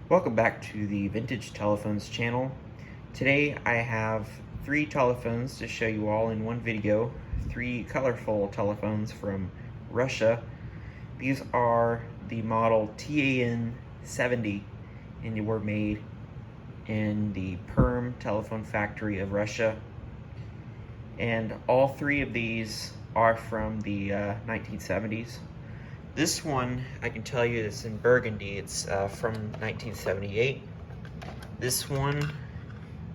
Welcome back to the Vintage Telephones channel. Today I have 3 telephones to show you all in one video. 3 colorful telephones from Russia. These are the model TAN-70 and they were made in the Perm telephone factory of Russia. And all 3 of these are from the 1970s. This one, I can tell you, it's in burgundy. It's from 1978. This one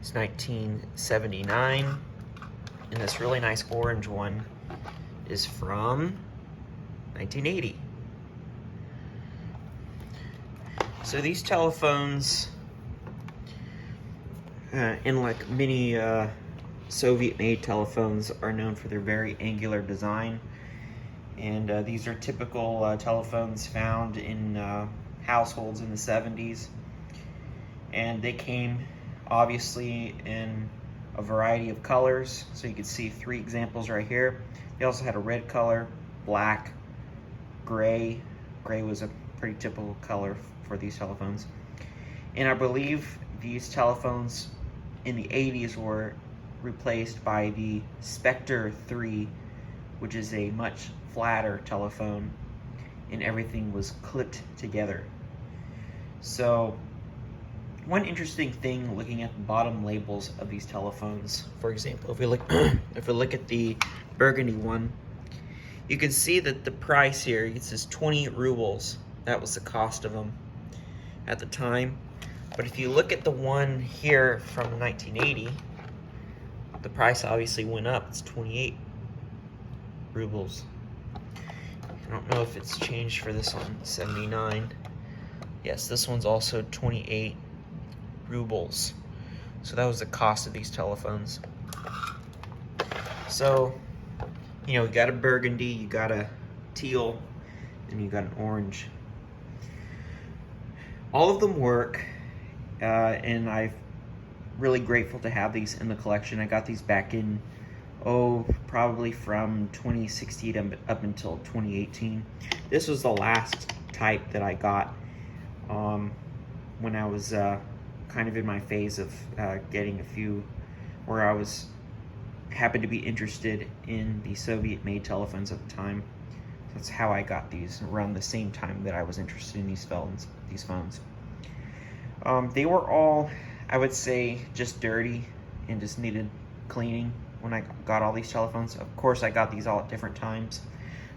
is 1979. And this really nice orange one is from 1980. So these telephones, like many Soviet-made telephones, are known for their very angular design. And these are typical telephones found in households in the 70s. And they came obviously in a variety of colors. So you can see 3 examples right here. They also had a red color, black, gray. Gray was a pretty typical color for these telephones. And I believe these telephones in the 80s were replaced by the Spectre 3, which is a much flatter telephone, and everything was clipped together. So one interesting thing looking at the bottom labels of these telephones, for example, if we look at the burgundy one, you can see that the price here, it says 20 rubles. That was the cost of them at the time. But if you look at the one here from 1980, the price obviously went up. It's 28 rubles. I don't know if it's changed for this one. 79. Yes, this one's also 28 rubles. So that was the cost of these telephones. So, you know, you got a burgundy, you got a teal, and you got an orange. All of them work, and I'm really grateful to have these in the collection. I got these back in probably from 2016 up until 2018. This was the last type that I got when I was kind of in my phase of getting a few, where I happened to be interested in the Soviet-made telephones at the time. That's how I got these, around the same time that I was interested in these phones. They were all, I would say, just dirty and just needed cleaning when I got all these telephones. Of course, I got these all at different times.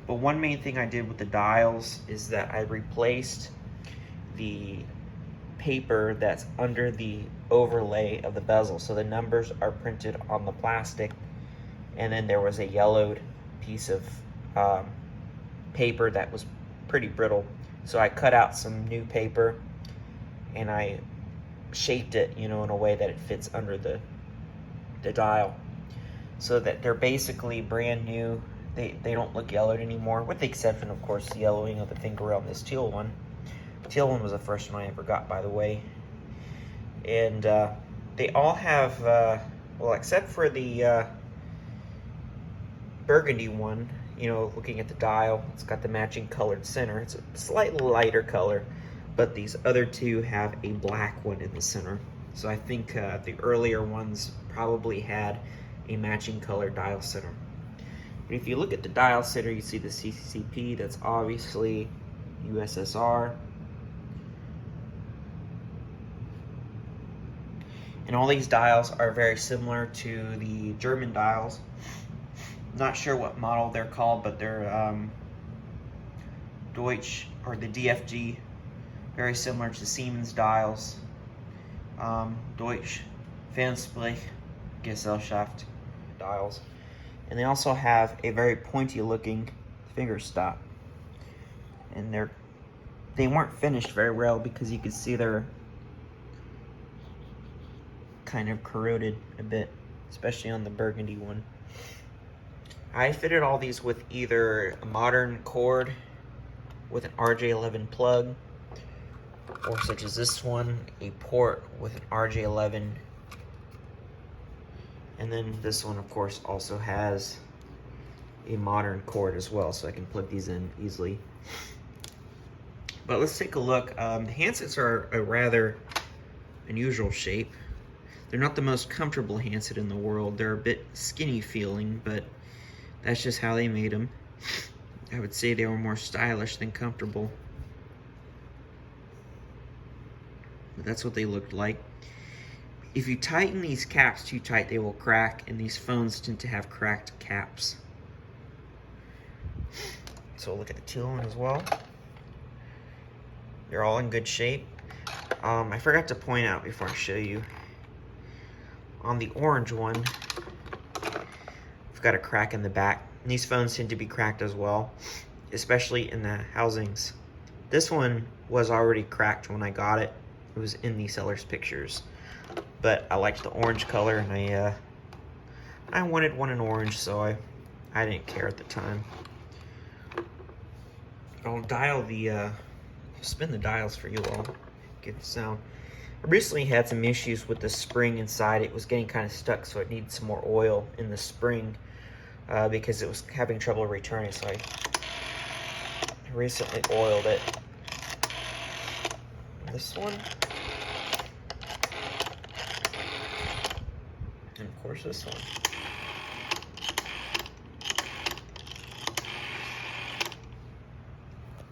But one main thing I did with the dials is that I replaced the paper that's under the overlay of the bezel. So the numbers are printed on the plastic, and then there was a yellowed piece of paper that was pretty brittle. So I cut out some new paper and I shaped it, you know, in a way that it fits under the dial, so that they're basically brand new. They don't look yellowed anymore, with the exception, of course, the yellowing of the finger rail on this teal one. The teal one was the first one I ever got, by the way. And they all have, well, except for the burgundy one, you know, looking at the dial, it's got the matching colored center. It's a slightly lighter color, but these other 2 have a black one in the center. So I think the earlier ones probably had a matching color dial center. But if you look at the dial center, you see the CCP, that's obviously USSR. And all these dials are very similar to the German dials. Not sure what model they're called, but they're Deutsch, or the DFG, very similar to Siemens dials. Deutsch Fernsprech Gesellschaft dials. And they also have a very pointy looking finger stop. And they weren't finished very well, because you can see they're kind of corroded a bit, especially on the burgundy one. I fitted all these with either a modern cord with an RJ11 plug, or such as this one, a port with an RJ11. And then this one, of course, also has a modern cord as well, so I can plug these in easily. But let's take a look. The handsets are a rather unusual shape. They're not the most comfortable handset in the world. They're a bit skinny feeling, but that's just how they made them. I would say they were more stylish than comfortable. But that's what they looked like. If you tighten these caps too tight, they will crack, and these phones tend to have cracked caps. So we'll look at the teal one as well. They're all in good shape. I forgot to point out before I show you, on the orange one, I've got a crack in the back. And these phones tend to be cracked as well, especially in the housings. This one was already cracked when I got it. It was in the seller's pictures. But I liked the orange color, and I wanted one in orange, so I didn't care at the time. I'll dial the spin the dials for you all. Get the sound. I recently had some issues with the spring inside. It was getting kind of stuck, so it needed some more oil in the spring because it was having trouble returning. So I recently oiled it. This one. And of course this one.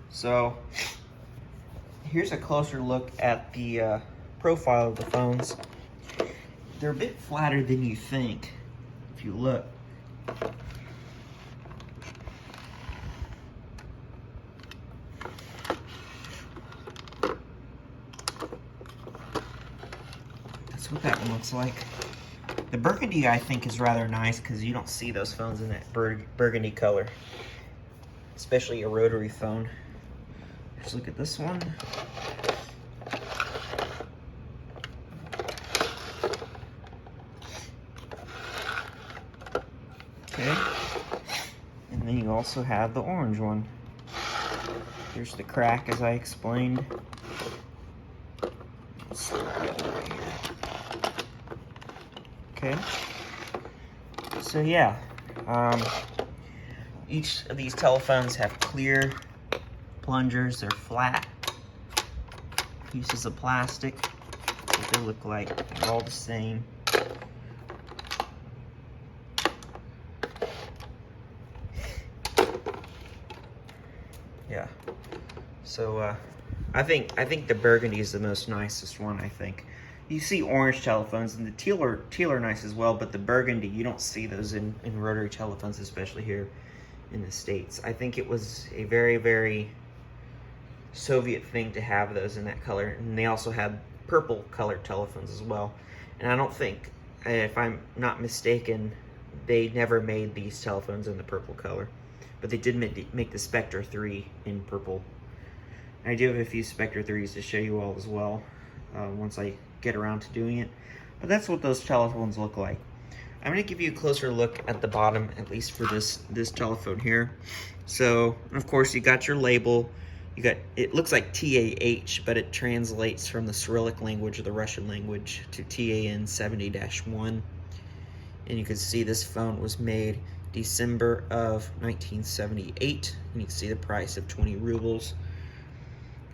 So here's a closer look at the profile of the phones. They're a bit flatter than you think if you look. That's what that one looks like. The burgundy, I think, is rather nice because you don't see those phones in that burgundy color, especially a rotary phone. Let's look at this one. Okay. And then you also have the orange one. Here's the crack, as I explained. Let's look at it right here. Okay. So yeah, each of these telephones have clear plungers. They're flat pieces of plastic. That's what they look like. They're all the same. Yeah. So I think the burgundy is the most nicest one. I think you see orange telephones, and the teal are nice as well, but the burgundy, you don't see those in rotary telephones, especially here in the States. I think it was a very, very Soviet thing to have those in that color, and they also had purple colored telephones as well. And I don't think, if I'm not mistaken, they never made these telephones in the purple color, but they did make the Spectre 3 in purple. And I do have a few Spectre 3s to show you all as well once I get around to doing it. But that's what those telephones look like. I'm going to give you a closer look at the bottom, at least for this telephone here. So, of course, you got your label. You got, it looks like TAH, but it translates from the Cyrillic language or the Russian language to TAN-70-1. And you can see this phone was made December of 1978. And you can see the price of 20 rubles.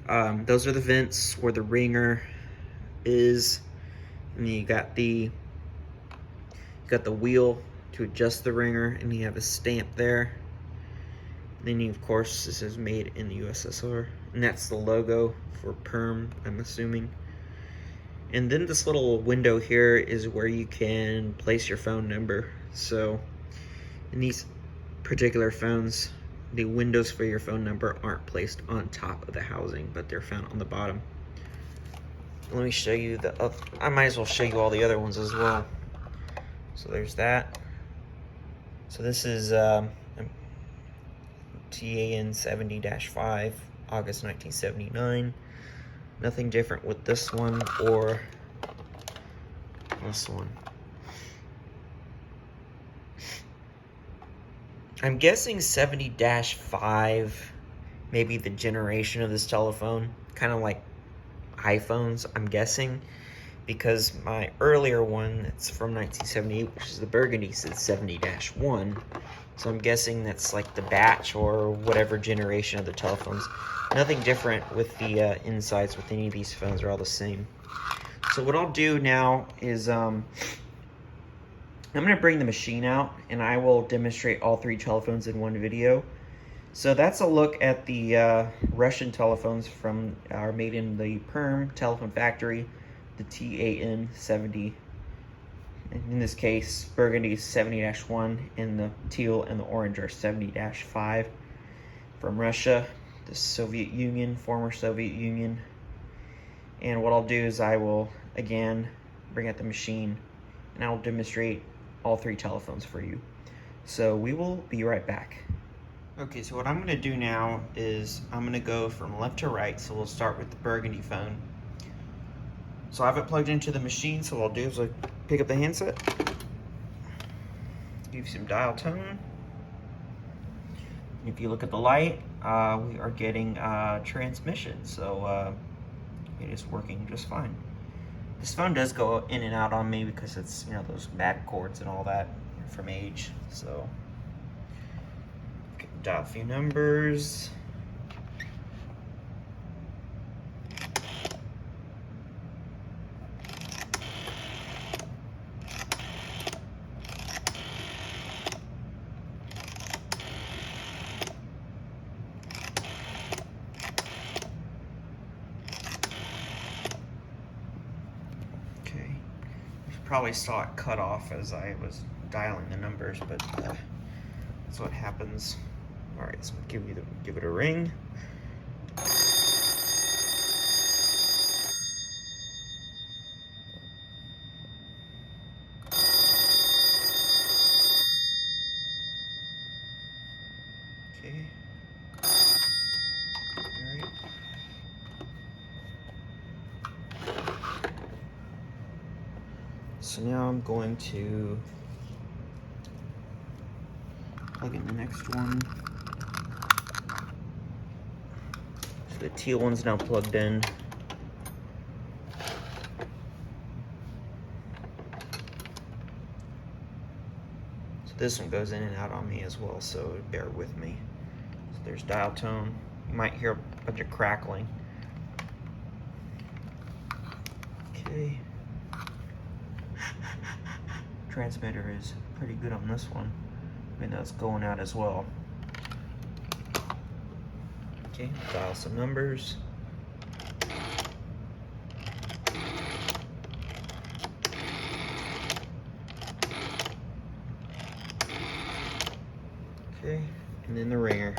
Those are the vents where the ringer is. And you got the wheel to adjust the ringer, and you have a stamp there. Then you, of course, this is made in the USSR, and that's the logo for Perm, I'm assuming. And then this little window here is where you can place your phone number. So in these particular phones, the windows for your phone number aren't placed on top of the housing, but they're found on the bottom. Let me show you I might as well show you all the other ones as well. So there's that. So this is TAN-70-5, August 1979. Nothing different with this one or this one. I'm guessing 70-5, maybe the generation of this telephone, kind of like iPhones, I'm guessing, because my earlier one, it's from 1978, which is the burgundy, said 70-1. So I'm guessing that's like the batch or whatever generation of the telephones. Nothing different with the insides with any of these phones. They're all the same. So what I'll do now is I'm going to bring the machine out and I will demonstrate all three telephones in one video. So that's a look at the Russian telephones from are made in the Perm telephone factory, the TAN-70. In this case, burgundy is 70-1, and the teal and the orange are 70-5 from Russia, the Soviet Union, former Soviet Union. And what I'll do is I will, again, bring out the machine, and I will demonstrate all three telephones for you. So we will be right back. Okay, so what I'm going to do now is I'm going to go from left to right, so we'll start with the burgundy phone. So I have it plugged into the machine, so what I'll do is I pick up the handset, give you some dial tone. If you look at the light, we are getting transmission, so it is working just fine. This phone does go in and out on me because it's, you know, those bad cords and all that from age, so. Okay, dial a few numbers. Probably saw it cut off as I was dialing the numbers, but that's what happens. All right, so give it a ring. Okay. All right. So now I'm going to plug in the next one. So the teal one's now plugged in. So this one goes in and out on me as well, so bear with me. So there's dial tone. You might hear a bunch of crackling. Okay. Transmitter is pretty good on this one. I mean, that's going out as well. Okay, dial some numbers. Okay, and then the ringer.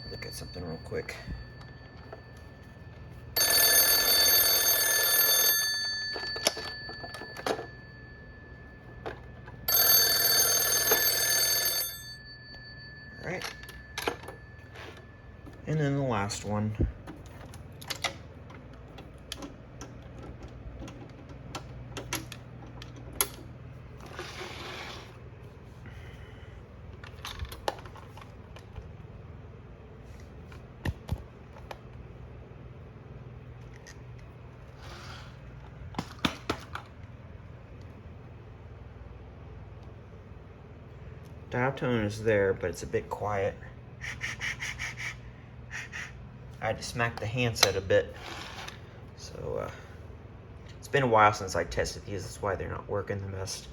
Look at something real quick. All right. And then the last one. Dial tone is there, but it's a bit quiet. I had to smack the handset a bit. So it's been a while since I tested these. That's why they're not working the best.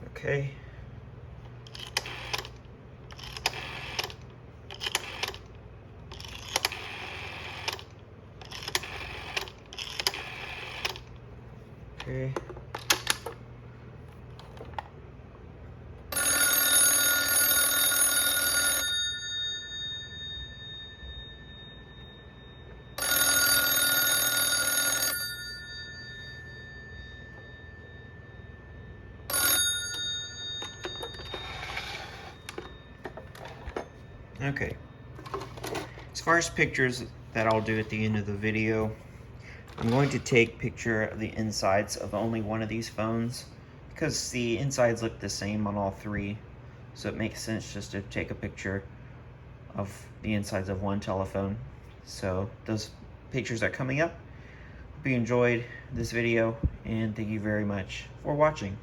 Okay. Okay. Okay. As far as pictures that I'll do at the end of the video, I'm going to take a picture of the insides of only one of these phones. because the insides look the same on all three, so it makes sense just to take a picture of the insides of one telephone. So those pictures are coming up. Hope you enjoyed this video, and thank you very much for watching.